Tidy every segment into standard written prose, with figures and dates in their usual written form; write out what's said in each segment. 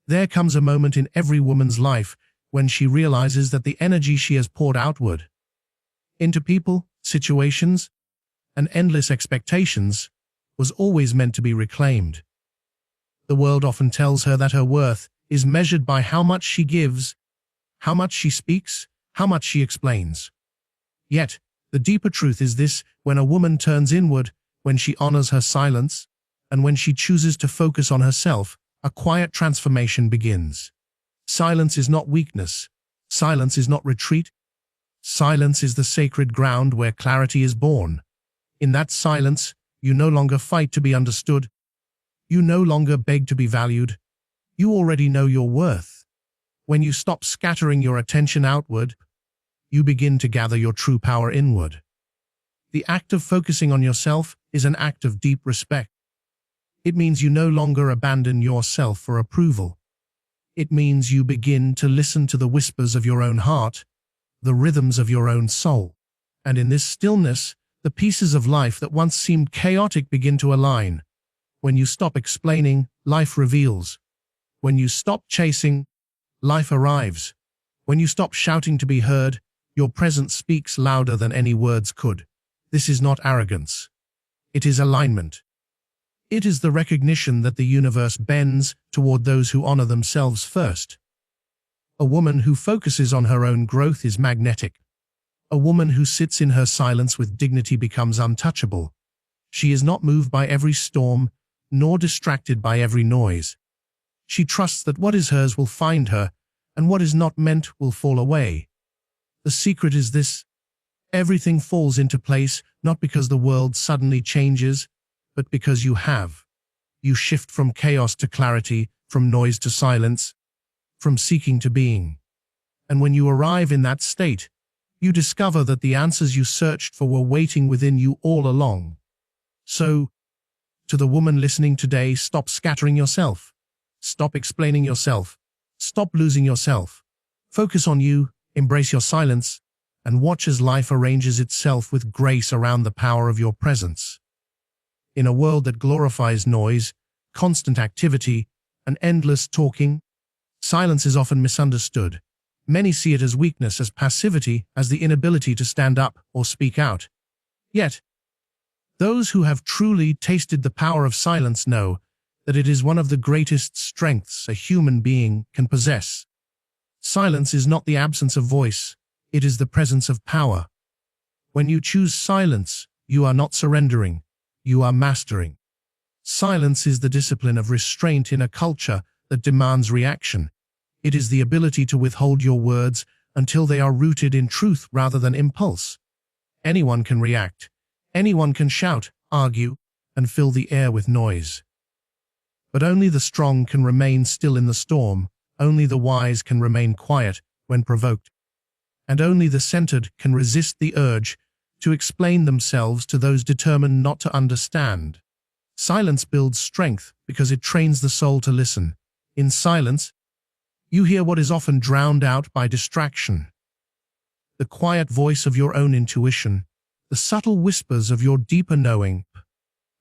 There comes a moment in every woman's life when she realizes that the energy she has poured outward into people, situations, and endless expectations was always meant to be reclaimed. The world often tells her that her worth is measured by how much she gives, how much she speaks, how much she explains. Yet, the deeper truth is this: when a woman turns inward, when she honors her silence, and when she chooses to focus on herself, a quiet transformation begins. Silence is not weakness. Silence is not retreat. Silence is the sacred ground where clarity is born. In that silence, you no longer fight to be understood. You no longer beg to be valued. You already know your worth. When you stop scattering your attention outward, you begin to gather your true power inward. The act of focusing on yourself is an act of deep respect. It means you no longer abandon yourself for approval. It means you begin to listen to the whispers of your own heart, the rhythms of your own soul. And in this stillness, the pieces of life that once seemed chaotic begin to align. When you stop explaining, life reveals. When you stop chasing, life arrives. When you stop shouting to be heard, your presence speaks louder than any words could. This is not arrogance. It is alignment. It is the recognition that the universe bends toward those who honor themselves first. A woman who focuses on her own growth is magnetic. A woman who sits in her silence with dignity becomes untouchable. She is not moved by every storm, nor distracted by every noise. She trusts that what is hers will find her, and what is not meant will fall away. The secret is this: everything falls into place not because the world suddenly changes, but because you have. You shift from chaos to clarity, from noise to silence, from seeking to being. And when you arrive in that state, you discover that the answers you searched for were waiting within you all along. So, to the woman listening today, stop scattering yourself. Stop explaining yourself. Stop losing yourself. Focus on you, embrace your silence, and watch as life arranges itself with grace around the power of your presence. In a world that glorifies noise, constant activity, and endless talking, silence is often misunderstood. Many see it as weakness, as passivity, as the inability to stand up or speak out. Yet, those who have truly tasted the power of silence know that it is one of the greatest strengths a human being can possess. Silence is not the absence of voice, it is the presence of power. When you choose silence, you are not surrendering, you are mastering. Silence is the discipline of restraint in a culture that demands reaction. It is the ability to withhold your words until they are rooted in truth rather than impulse. Anyone can react. Anyone can shout, argue, and fill the air with noise. But only the strong can remain still in the storm, only the wise can remain quiet when provoked, and only the centered can resist the urge to explain themselves to those determined not to understand. Silence builds strength because it trains the soul to listen. In silence, you hear what is often drowned out by distraction. The quiet voice of your own intuition, the subtle whispers of your deeper knowing,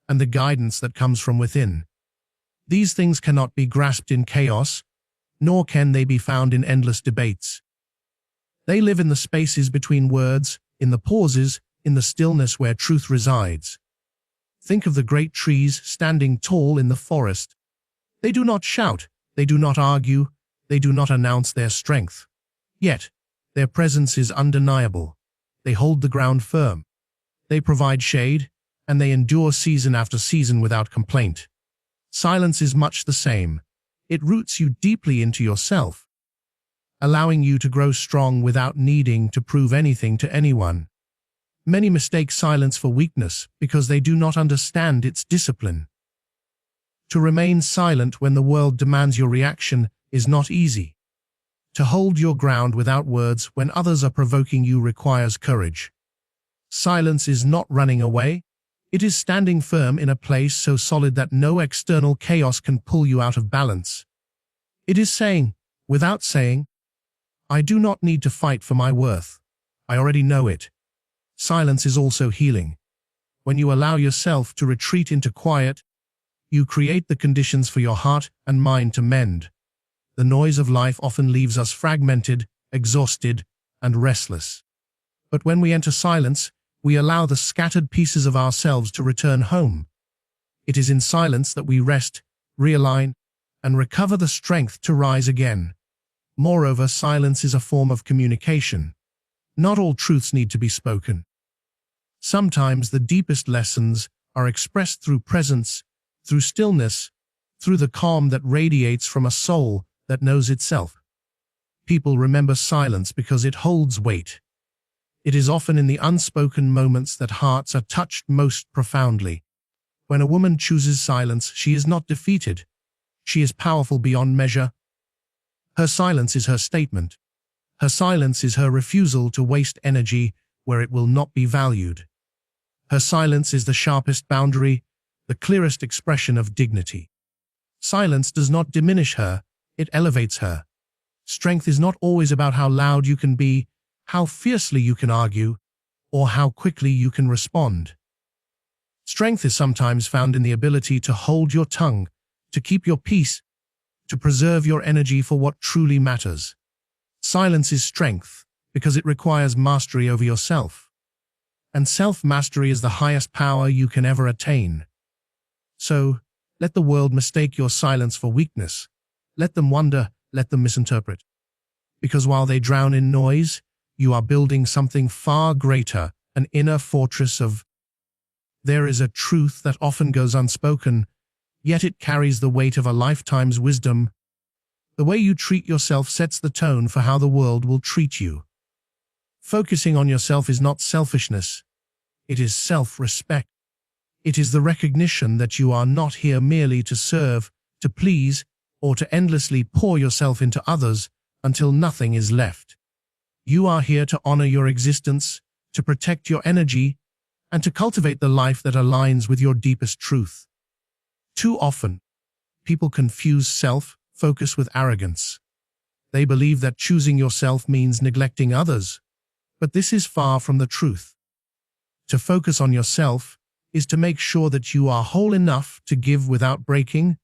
and the guidance that comes from within. These things cannot be grasped in chaos, nor can they be found in endless debates. They live in the spaces between words, in the pauses, in the stillness where truth resides. Think of the great trees standing tall in the forest. They do not shout, they do not argue, they do not announce their strength. Yet, their presence is undeniable. They hold the ground firm. They provide shade, and they endure season after season without complaint. Silence is much the same. It roots you deeply into yourself, allowing you to grow strong without needing to prove anything to anyone. Many mistake silence for weakness because they do not understand its discipline. To remain silent when the world demands your reaction is not easy. To hold your ground without words when others are provoking you requires courage. Silence is not running away. It is standing firm in a place so solid that no external chaos can pull you out of balance. It is saying, without saying, I do not need to fight for my worth. I already know it. Silence is also healing. When you allow yourself to retreat into quiet, you create the conditions for your heart and mind to mend. The noise of life often leaves us fragmented, exhausted, and restless. But when we enter silence, we allow the scattered pieces of ourselves to return home. It is in silence that we rest, realign, and recover the strength to rise again. Moreover, silence is a form of communication. Not all truths need to be spoken. Sometimes the deepest lessons are expressed through presence, through stillness, through the calm that radiates from a soul that knows itself. People remember silence because it holds weight. It is often in the unspoken moments that hearts are touched most profoundly. When a woman chooses silence, she is not defeated. She is powerful beyond measure. Her silence is her statement. Her silence is her refusal to waste energy where it will not be valued. Her silence is the sharpest boundary, the clearest expression of dignity. Silence does not diminish her, it elevates her. Strength is not always about how loud you can be, how fiercely you can argue, or how quickly you can respond. Strength is sometimes found in the ability to hold your tongue, to keep your peace, to preserve your energy for what truly matters. Silence is strength because it requires mastery over yourself. And self-mastery is the highest power you can ever attain. So, let the world mistake your silence for weakness. Let them wonder, let them misinterpret. Because while they drown in noise, you are building something far greater, an inner fortress of. There is a truth that often goes unspoken, yet it carries the weight of a lifetime's wisdom. The way you treat yourself sets the tone for how the world will treat you. Focusing on yourself is not selfishness. It is self-respect. It is the recognition that you are not here merely to serve, to please, or to endlessly pour yourself into others until nothing is left. You are here to honor your existence, to protect your energy, and to cultivate the life that aligns with your deepest truth. Too often, people confuse self-focus with arrogance. They believe that choosing yourself means neglecting others, but this is far from the truth. To focus on yourself is to make sure that you are whole enough to give without breaking,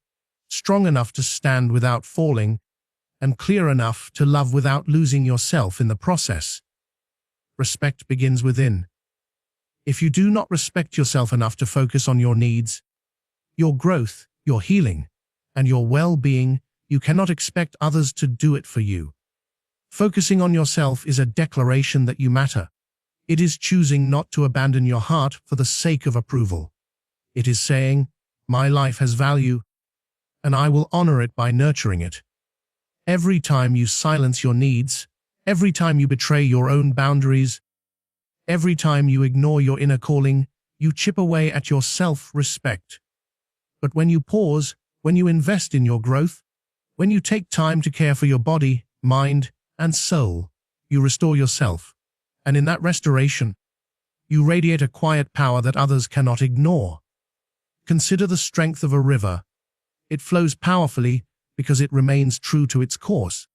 strong enough to stand without falling, and clear enough to love without losing yourself in the process. Respect begins within. If you do not respect yourself enough to focus on your needs, your growth, your healing, and your well-being, you cannot expect others to do it for you. Focusing on yourself is a declaration that you matter. It is choosing not to abandon your heart for the sake of approval. It is saying, my life has value, and I will honor it by nurturing it. Every time you silence your needs, every time you betray your own boundaries, every time you ignore your inner calling, you chip away at your self-respect. But when you pause, when you invest in your growth, when you take time to care for your body, mind, and soul, you restore yourself. And in that restoration, you radiate a quiet power that others cannot ignore. Consider the strength of a river. It flows powerfully because it remains true to its course.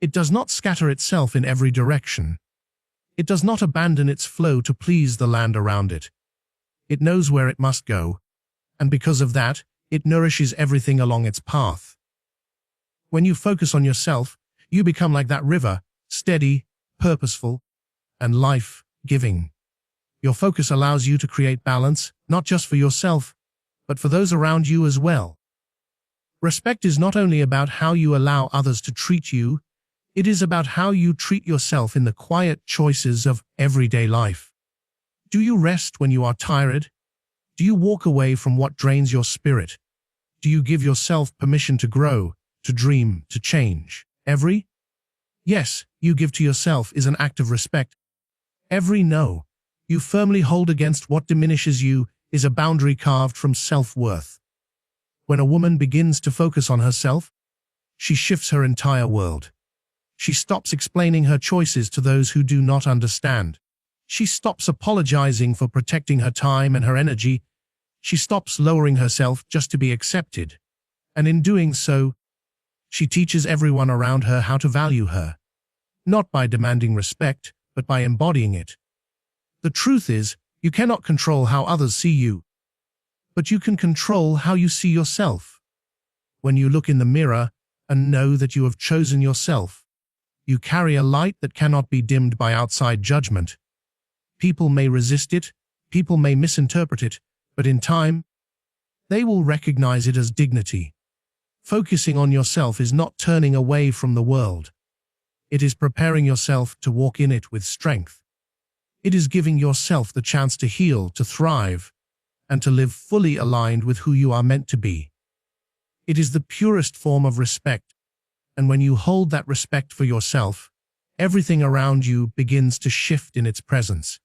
It does not scatter itself in every direction. It does not abandon its flow to please the land around it. It knows where it must go, and because of that, it nourishes everything along its path. When you focus on yourself, you become like that river, steady, purposeful, and life-giving. Your focus allows you to create balance, not just for yourself, but for those around you as well. Respect is not only about how you allow others to treat you, it is about how you treat yourself in the quiet choices of everyday life. Do you rest when you are tired? Do you walk away from what drains your spirit? Do you give yourself permission to grow, to dream, to change? Every yes you give to yourself is an act of respect. Every no you firmly hold against what diminishes you is a boundary carved from self-worth. When a woman begins to focus on herself, she shifts her entire world. She stops explaining her choices to those who do not understand. She stops apologizing for protecting her time and her energy. She stops lowering herself just to be accepted. And in doing so, she teaches everyone around her how to value her. Not by demanding respect, but by embodying it. The truth is, you cannot control how others see you, but you can control how you see yourself. When you look in the mirror, and know that you have chosen yourself. You carry a light that cannot be dimmed by outside judgment. People may resist it, people may misinterpret it, but in time, they will recognize it as dignity. Focusing on yourself is not turning away from the world. It is preparing yourself to walk in it with strength. It is giving yourself the chance to heal, to thrive, and to live fully aligned with who you are meant to be. It is the purest form of respect, and when you hold that respect for yourself, everything around you begins to shift in its presence.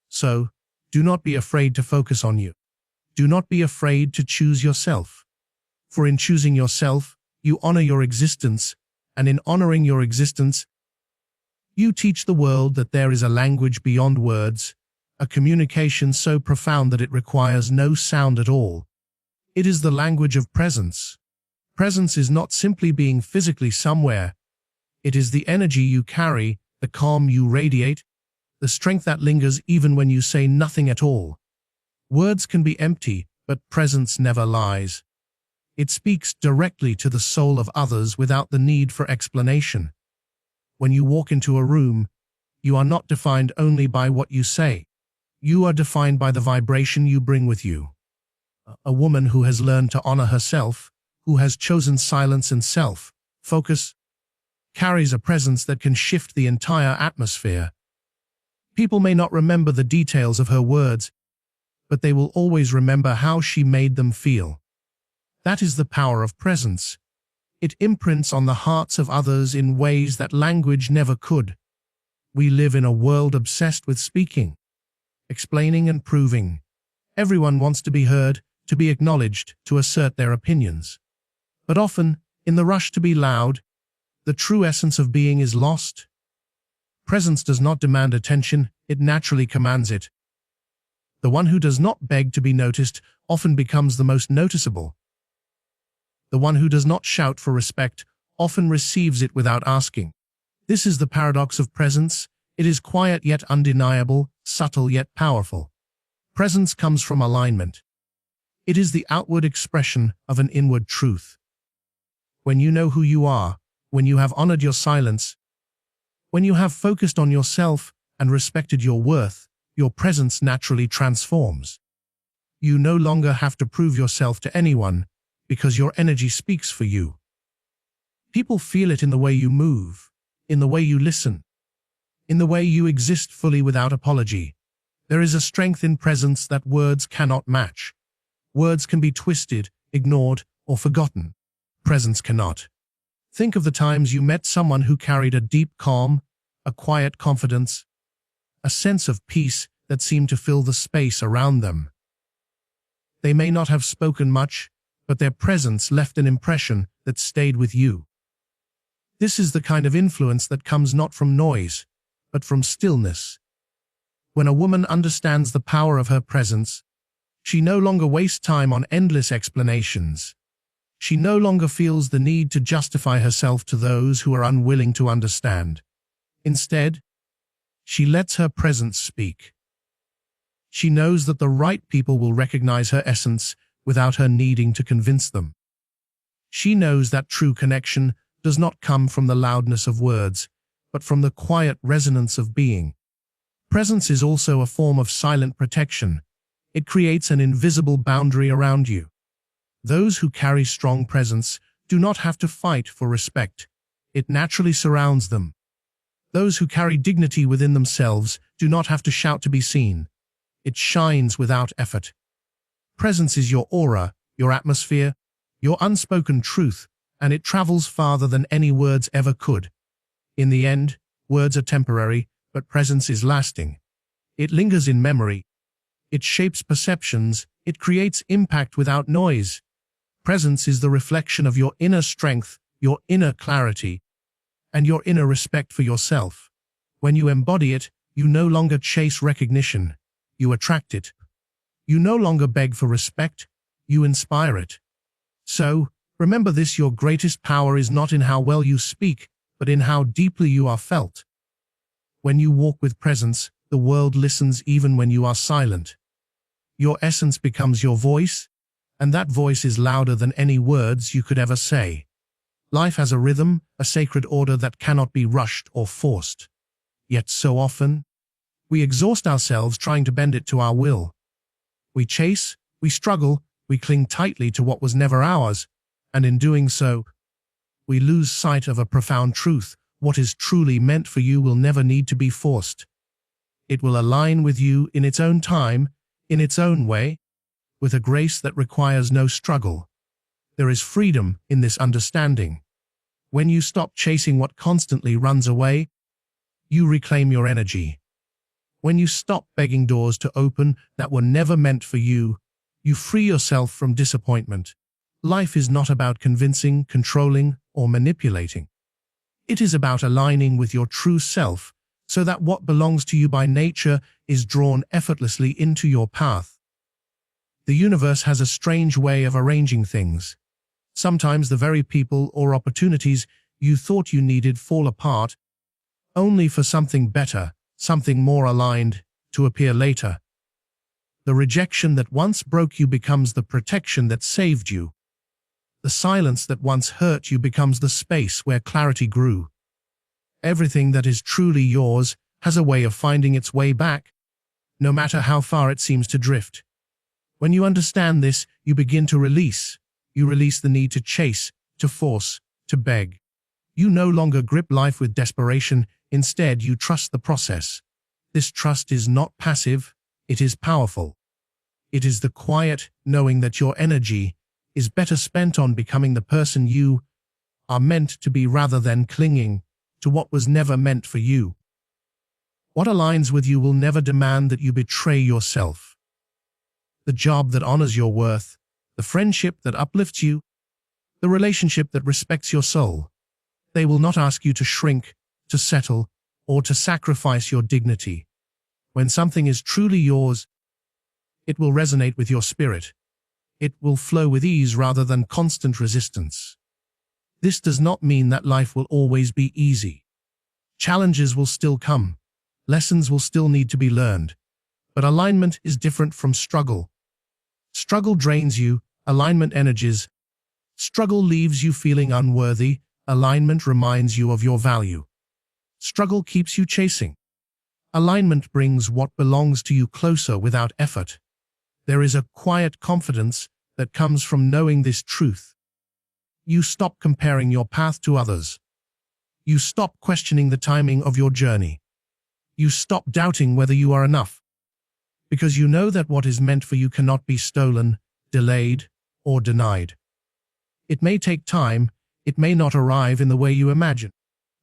So, do not be afraid to focus on you. Do not be afraid to choose yourself. For in choosing yourself, you honor your existence, and in honoring your existence, you teach the world that there is a language beyond words, a communication so profound that it requires no sound at all. It is the language of presence. Presence is not simply being physically somewhere. It is the energy you carry, the calm you radiate, the strength that lingers even when you say nothing at all. Words can be empty, but presence never lies. It speaks directly to the soul of others without the need for explanation. When you walk into a room, you are not defined only by what you say. You are defined by the vibration you bring with you. A woman who has learned to honor herself, who has chosen silence and self-focus, carries a presence that can shift the entire atmosphere. People may not remember the details of her words, but they will always remember how she made them feel. That is the power of presence. It imprints on the hearts of others in ways that language never could. We live in a world obsessed with speaking, explaining and proving. Everyone wants to be heard, to be acknowledged, to assert their opinions. But often, in the rush to be loud, the true essence of being is lost. Presence does not demand attention, it naturally commands it. The one who does not beg to be noticed often becomes the most noticeable. The one who does not shout for respect often receives it without asking. This is the paradox of presence. It is quiet yet undeniable, subtle yet powerful. Presence comes from alignment. It is the outward expression of an inward truth. When you know who you are, when you have honored your silence, when you have focused on yourself and respected your worth, your presence naturally transforms. You no longer have to prove yourself to anyone, because your energy speaks for you. People feel it in the way you move, in the way you listen, in the way you exist fully without apology. There is a strength in presence that words cannot match. Words can be twisted, ignored, or forgotten. Presence cannot. Think of the times you met someone who carried a deep calm, a quiet confidence, a sense of peace that seemed to fill the space around them. They may not have spoken much, but their presence left an impression that stayed with you. This is the kind of influence that comes not from noise, but from stillness. When a woman understands the power of her presence, she no longer wastes time on endless explanations. She no longer feels the need to justify herself to those who are unwilling to understand. Instead, she lets her presence speak. She knows that the right people will recognize her essence without her needing to convince them. She knows that true connection does not come from the loudness of words, but from the quiet resonance of being. Presence is also a form of silent protection. It creates an invisible boundary around you. Those who carry strong presence do not have to fight for respect. It naturally surrounds them. Those who carry dignity within themselves do not have to shout to be seen. It shines without effort. Presence is your aura, your atmosphere, your unspoken truth, and it travels farther than any words ever could. In the end, words are temporary, but presence is lasting. It lingers in memory. It shapes perceptions. It creates impact without noise. Presence is the reflection of your inner strength, your inner clarity, and your inner respect for yourself. When you embody it, you no longer chase recognition. You attract it. You no longer beg for respect. You inspire it. So, remember this: your greatest power is not in how well you speak, but in how deeply you are felt. When you walk with presence, the world listens even when you are silent. Your essence becomes your voice, and that voice is louder than any words you could ever say. Life has a rhythm, a sacred order that cannot be rushed or forced. Yet so often, we exhaust ourselves trying to bend it to our will. We chase, we struggle, we cling tightly to what was never ours, and in doing so, we lose sight of a profound truth. What is truly meant for you will never need to be forced. It will align with you in its own time, in its own way, with a grace that requires no struggle. There is freedom in this understanding. When you stop chasing what constantly runs away, you reclaim your energy. When you stop begging doors to open that were never meant for you, you free yourself from disappointment. Life is not about convincing, controlling, or manipulating. It is about aligning with your true self so that what belongs to you by nature is drawn effortlessly into your path. The universe has a strange way of arranging things. Sometimes the very people or opportunities you thought you needed fall apart, only for something better, something more aligned, to appear later. The rejection that once broke you becomes the protection that saved you. The silence that once hurt you becomes the space where clarity grew. Everything that is truly yours has a way of finding its way back, no matter how far it seems to drift. When you understand this, you begin to release. You release the need to chase, to force, to beg. You no longer grip life with desperation. Instead, you trust the process. This trust is not passive, it is powerful. It is the quiet knowing that your energy is better spent on becoming the person you are meant to be rather than clinging to what was never meant for you. What aligns with you will never demand that you betray yourself. The job that honors your worth, the friendship that uplifts you, the relationship that respects your soul, they will not ask you to shrink, to settle, or to sacrifice your dignity. When something is truly yours, it will resonate with your spirit. It will flow with ease rather than constant resistance. This does not mean that life will always be easy. Challenges will still come. Lessons will still need to be learned. But alignment is different from struggle. Struggle drains you, alignment energies. Struggle leaves you feeling unworthy, alignment reminds you of your value. Struggle keeps you chasing. Alignment brings what belongs to you closer without effort. There is a quiet confidence that comes from knowing this truth. You stop comparing your path to others. You stop questioning the timing of your journey. You stop doubting whether you are enough. Because you know that what is meant for you cannot be stolen, delayed, or denied. It may take time, it may not arrive in the way you imagine,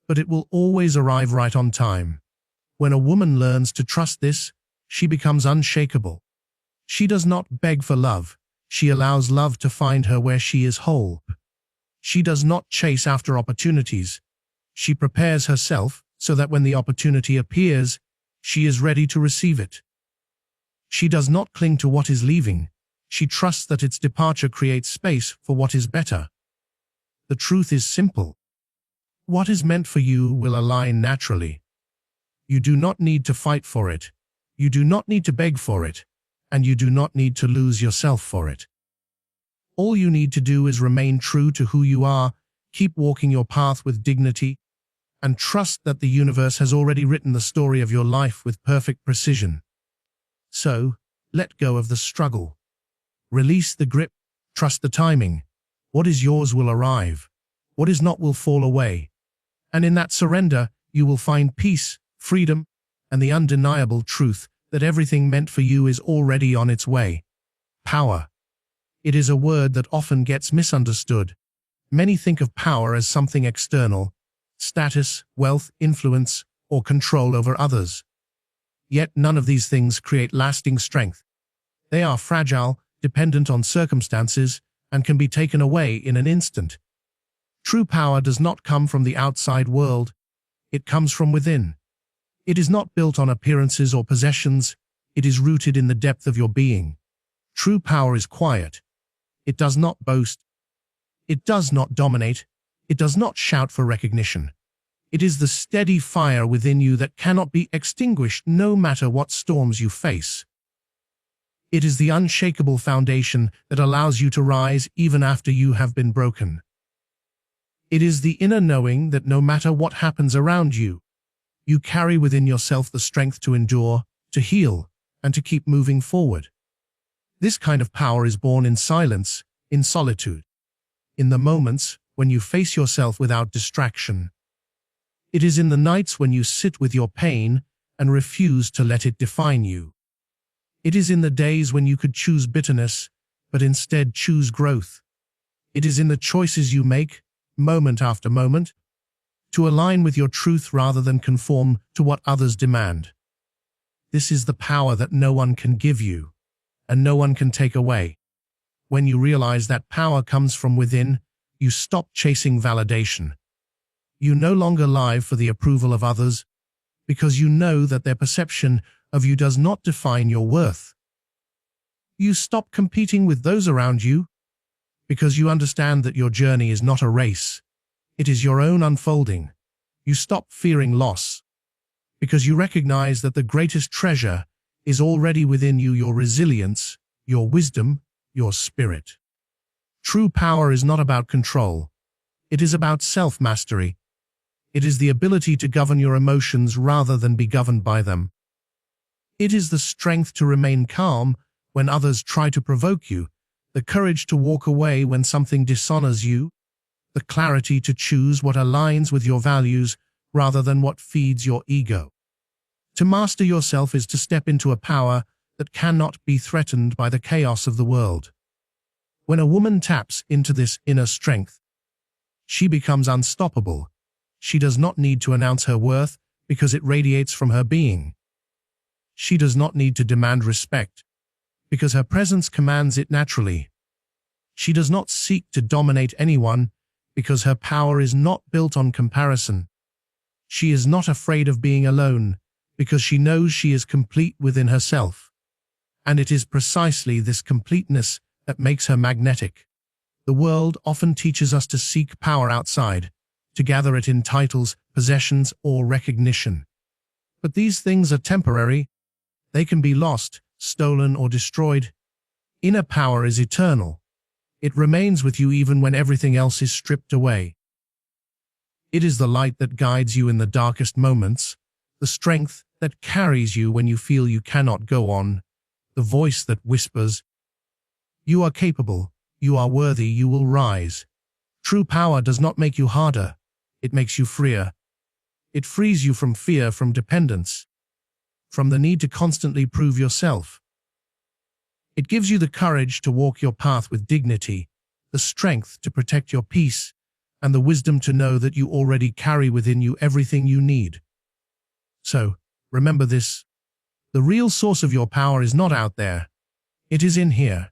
but it will always arrive right on time. When a woman learns to trust this, she becomes unshakable. She does not beg for love, she allows love to find her where she is whole. She does not chase after opportunities. She prepares herself so that when the opportunity appears, she is ready to receive it. She does not cling to what is leaving. She trusts that its departure creates space for what is better. The truth is simple. What is meant for you will align naturally. You do not need to fight for it. You do not need to beg for it. And you do not need to lose yourself for it. All you need to do is remain true to who you are, keep walking your path with dignity, and trust that the universe has already written the story of your life with perfect precision. So, let go of the struggle. Release the grip, trust the timing. What is yours will arrive. What is not will fall away. And in that surrender, you will find peace, freedom, and the undeniable truth that everything meant for you is already on its way. Power. It is a word that often gets misunderstood. Many think of power as something external, status, wealth, influence, or control over others. Yet none of these things create lasting strength. They are fragile, dependent on circumstances, and can be taken away in an instant. True power does not come from the outside world. It comes from within. It is not built on appearances or possessions. It is rooted in the depth of your being. True power is quiet. It does not boast. It does not dominate. It does not shout for recognition. It is the steady fire within you that cannot be extinguished no matter what storms you face. It is the unshakable foundation that allows you to rise even after you have been broken. It is the inner knowing that no matter what happens around you, you carry within yourself the strength to endure, to heal, and to keep moving forward. This kind of power is born in silence, in solitude, in the moments when you face yourself without distraction. It is in the nights when you sit with your pain and refuse to let it define you. It is in the days when you could choose bitterness, but instead choose growth. It is in the choices you make, moment after moment, to align with your truth rather than conform to what others demand. This is the power that no one can give you, and no one can take away. When you realize that power comes from within, you stop chasing validation. You no longer live for the approval of others, because you know that their perception of you does not define your worth. You stop competing with those around you, because you understand that your journey is not a race. It is your own unfolding. You stop fearing loss, because you recognize that the greatest treasure is already within you: your resilience, your wisdom, your spirit. True power is not about control. It is about self-mastery. It is the ability to govern your emotions rather than be governed by them. It is the strength to remain calm when others try to provoke you, the courage to walk away when something dishonors you, the clarity to choose what aligns with your values rather than what feeds your ego. To master yourself is to step into a power that cannot be threatened by the chaos of the world. When a woman taps into this inner strength, she becomes unstoppable. She does not need to announce her worth because it radiates from her being. She does not need to demand respect because her presence commands it naturally. She does not seek to dominate anyone because her power is not built on comparison. She is not afraid of being alone because she knows she is complete within herself. And it is precisely this completeness that makes her magnetic. The world often teaches us to seek power outside, to gather it in titles, possessions, or recognition. But these things are temporary. They can be lost, stolen, or destroyed. Inner power is eternal. It remains with you even when everything else is stripped away. It is the light that guides you in the darkest moments, the strength that carries you when you feel you cannot go on, the voice that whispers, "You are capable, you are worthy, you will rise." True power does not make you harder. It makes you freer. It frees you from fear, from dependence, from the need to constantly prove yourself. It gives you the courage to walk your path with dignity, the strength to protect your peace, and the wisdom to know that you already carry within you everything you need. So, remember this: the real source of your power is not out there. It is in here,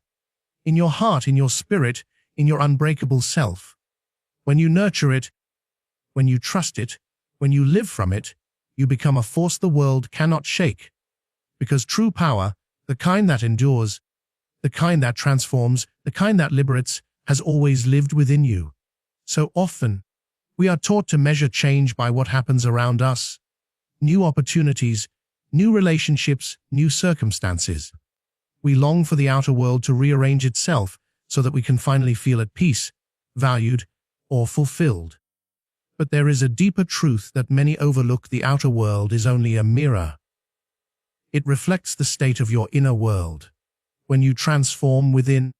in your heart, in your spirit, in your unbreakable self. When you nurture it, when you trust it, when you live from it, you become a force the world cannot shake. Because true power, the kind that endures, the kind that transforms, the kind that liberates, has always lived within you. So often, we are taught to measure change by what happens around us: new opportunities, new relationships, new circumstances. We long for the outer world to rearrange itself so that we can finally feel at peace, valued, or fulfilled. But there is a deeper truth that many overlook: the outer world is only a mirror. It reflects the state of your inner world. When you transform within,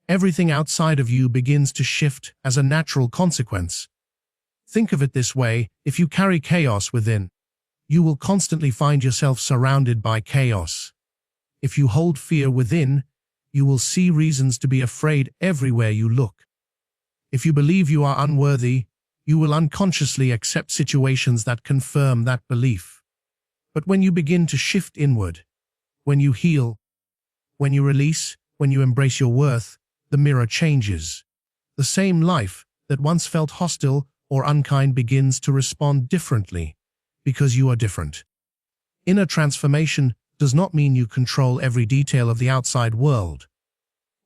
everything outside of you begins to shift as a natural consequence. Think of it this way: if you carry chaos within, you will constantly find yourself surrounded by chaos. If you hold fear within, you will see reasons to be afraid everywhere you look. If you believe you are unworthy, you will unconsciously accept situations that confirm that belief. But when you begin to shift inward, when you heal, when you release, when you embrace your worth, the mirror changes. The same life that once felt hostile or unkind begins to respond differently, because you are different. Inner transformation does not mean you control every detail of the outside world.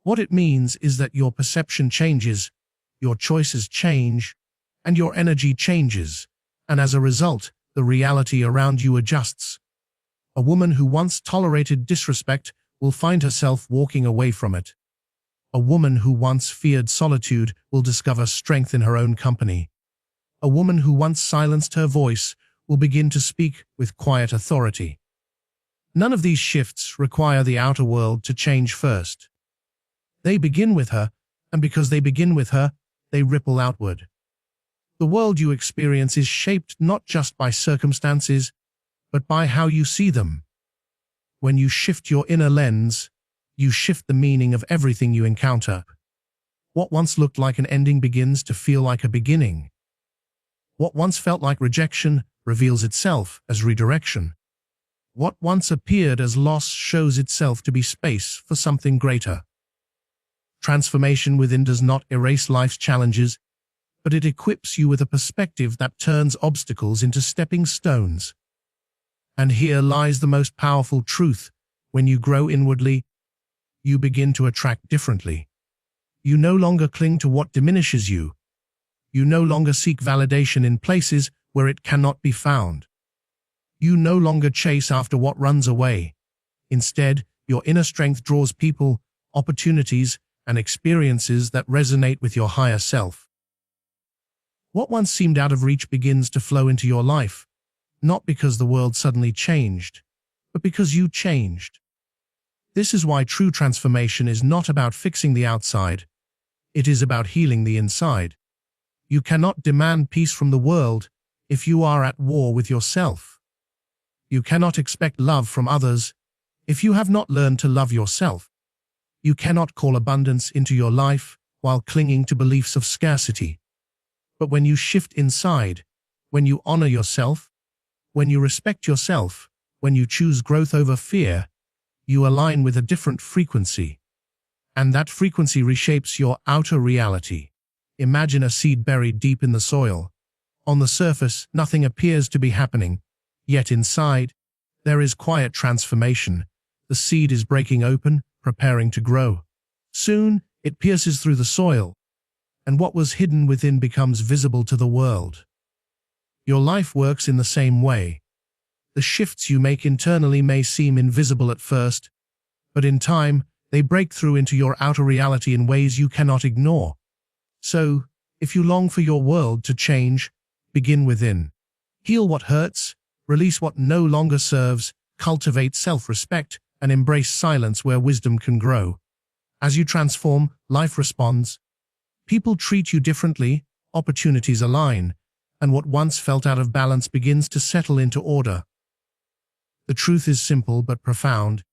What it means is that your perception changes, your choices change, and your energy changes, and as a result, the reality around you adjusts. A woman who once tolerated disrespect will find herself walking away from it. A woman who once feared solitude will discover strength in her own company. A woman who once silenced her voice will begin to speak with quiet authority. None of these shifts require the outer world to change first. They begin with her, and because they begin with her, they ripple outward. The world you experience is shaped not just by circumstances, but by how you see them. When you shift your inner lens, you shift the meaning of everything you encounter. What once looked like an ending begins to feel like a beginning. What once felt like rejection reveals itself as redirection. What once appeared as loss shows itself to be space for something greater. Transformation within does not erase life's challenges, but it equips you with a perspective that turns obstacles into stepping stones. And here lies the most powerful truth. When you grow inwardly, you begin to attract differently. You no longer cling to what diminishes you. You no longer seek validation in places where it cannot be found. You no longer chase after what runs away. Instead, your inner strength draws people, opportunities, and experiences that resonate with your higher self. What once seemed out of reach begins to flow into your life, not because the world suddenly changed, but because you changed. This is why true transformation is not about fixing the outside. It is about healing the inside. You cannot demand peace from the world if you are at war with yourself. You cannot expect love from others if you have not learned to love yourself. You cannot call abundance into your life while clinging to beliefs of scarcity. But when you shift inside, when you honor yourself, when you respect yourself, when you choose growth over fear, you align with a different frequency. And that frequency reshapes your outer reality. Imagine a seed buried deep in the soil. On the surface, nothing appears to be happening. Yet inside, there is quiet transformation. The seed is breaking open, preparing to grow. Soon, it pierces through the soil, and what was hidden within becomes visible to the world. Your life works in the same way. The shifts you make internally may seem invisible at first, but in time, they break through into your outer reality in ways you cannot ignore. So, if you long for your world to change, begin within. Heal what hurts, release what no longer serves, cultivate self-respect, and embrace silence where wisdom can grow. As you transform, life responds. People treat you differently, opportunities align, and what once felt out of balance begins to settle into order. The truth is simple but profound.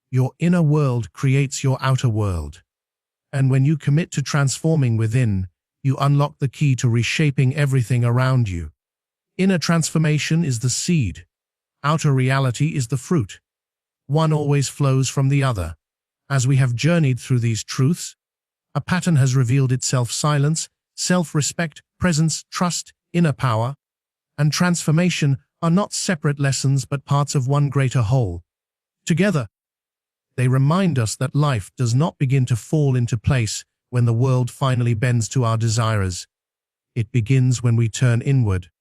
Your inner world creates your outer world. And when you commit to transforming within, you unlock the key to reshaping everything around you. Inner transformation is the seed. Outer reality is the fruit. One always flows from the other. As we have journeyed through these truths, a pattern has revealed itself: silence, self-respect, presence, trust, inner power, and transformation are not separate lessons but parts of one greater whole. Together, they remind us that life does not begin to fall into place when the world finally bends to our desires. It begins when we turn inward,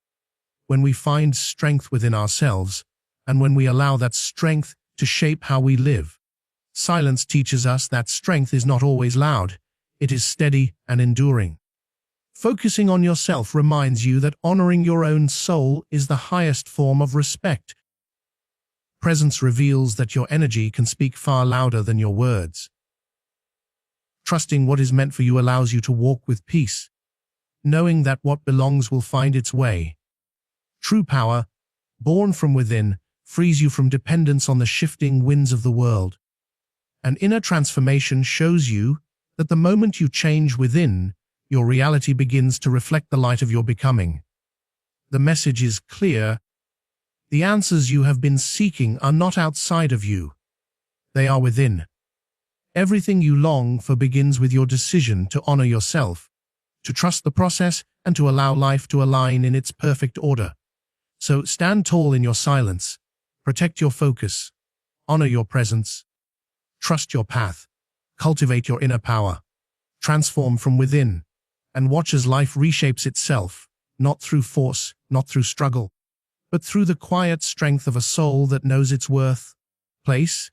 when we find strength within ourselves, and when we allow that strength to shape how we live. Silence teaches us that strength is not always loud. It is steady and enduring. Focusing on yourself reminds you that honoring your own soul is the highest form of respect. Presence reveals that your energy can speak far louder than your words. Trusting what is meant for you allows you to walk with peace, knowing that what belongs will find its way. True power, born from within, frees you from dependence on the shifting winds of the world. An inner transformation shows you that the moment you change within, your reality begins to reflect the light of your becoming. The message is clear. The answers you have been seeking are not outside of you. They are within. Everything you long for begins with your decision to honor yourself, to trust the process, and to allow life to align in its perfect order. So stand tall in your silence, protect your focus, honor your presence, trust your path, cultivate your inner power, transform from within, and watch as life reshapes itself, not through force, not through struggle, but through the quiet strength of a soul that knows its worth, place,